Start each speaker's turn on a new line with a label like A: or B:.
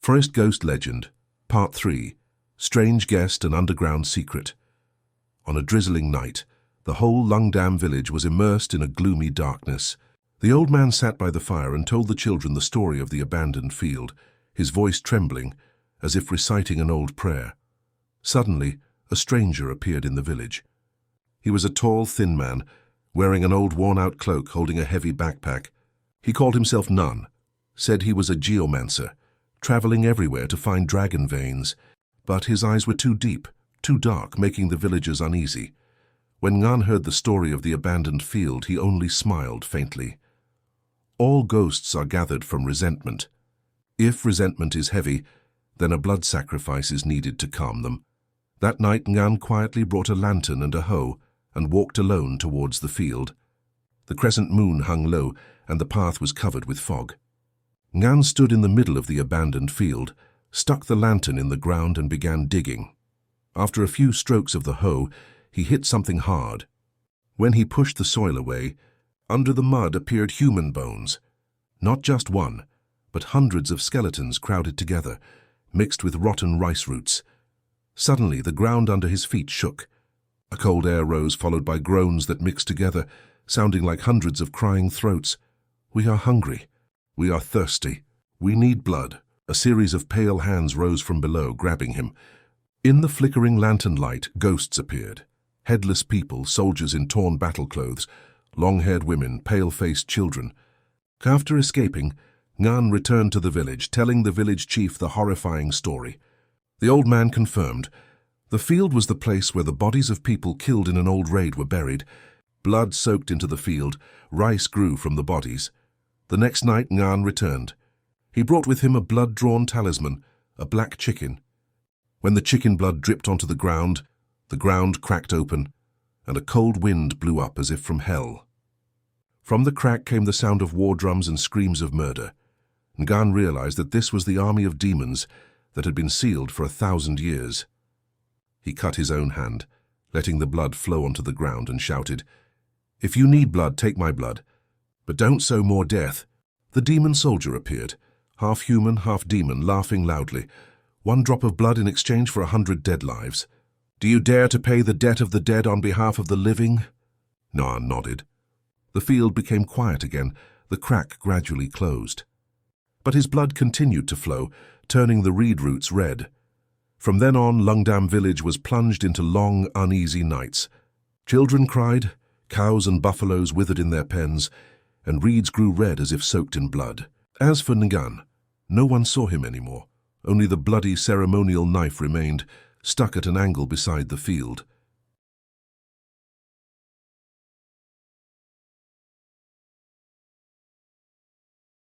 A: Forest Ghost Legend, Part 3, Strange Guest and Underground Secret. On a drizzling night, the whole Lungdam village was immersed in a gloomy darkness. The old man sat by the fire and told the children the story of the abandoned field, his voice trembling, as if reciting an old prayer. Suddenly, a stranger appeared in the village. He was a tall, thin man, wearing an old worn-out cloak, holding a heavy backpack. He called himself Nun, said he was a geomancer, traveling everywhere to find dragon veins, but his eyes were too deep, too dark, making the villagers uneasy. When Ngan heard the story of the abandoned field, he only smiled faintly. All ghosts are gathered from resentment. If resentment is heavy, then a blood sacrifice is needed to calm them. That night Ngan quietly brought a lantern and a hoe and walked alone towards the field. The crescent moon hung low and the path was covered with fog. Ngan stood in the middle of the abandoned field, stuck the lantern in the ground and began digging. After a few strokes of the hoe, he hit something hard. When he pushed the soil away, under the mud appeared human bones. Not just one, but hundreds of skeletons crowded together, mixed with rotten rice roots. Suddenly, the ground under his feet shook. A cold air rose, followed by groans that mixed together, sounding like hundreds of crying throats. "We are hungry. We are thirsty. We need blood." A series of pale hands rose from below, grabbing him. In the flickering lantern light, ghosts appeared. Headless people, soldiers in torn battle clothes, long-haired women, pale-faced children. After escaping, Ngan returned to the village, telling the village chief the horrifying story. The old man confirmed. The field was the place where the bodies of people killed in an old raid were buried. Blood soaked into the field, rice grew from the bodies. The next night Ngan returned. He brought with him a blood-drawn talisman, a black chicken. When the chicken blood dripped onto the ground cracked open, and a cold wind blew up as if from hell. From the crack came the sound of war drums and screams of murder. Ngan realized that this was the army of demons that had been sealed for 1,000 years. He cut his own hand, letting the blood flow onto the ground, and shouted, "If you need blood, take my blood, but don't sow more death." The demon soldier appeared, half human, half demon, laughing loudly. "1 drop of blood in exchange for 100 dead lives. Do you dare to pay the debt of the dead on behalf of the living?" Ngan nodded. The field became quiet again, the crack gradually closed. But his blood continued to flow, turning the reed roots red. From then on, Lungdam village was plunged into long, uneasy nights. Children cried, cows and buffaloes withered in their pens, and reeds grew red as if soaked in blood. As for Ngan, no one saw him anymore. Only the bloody ceremonial knife remained, stuck at an angle beside the field.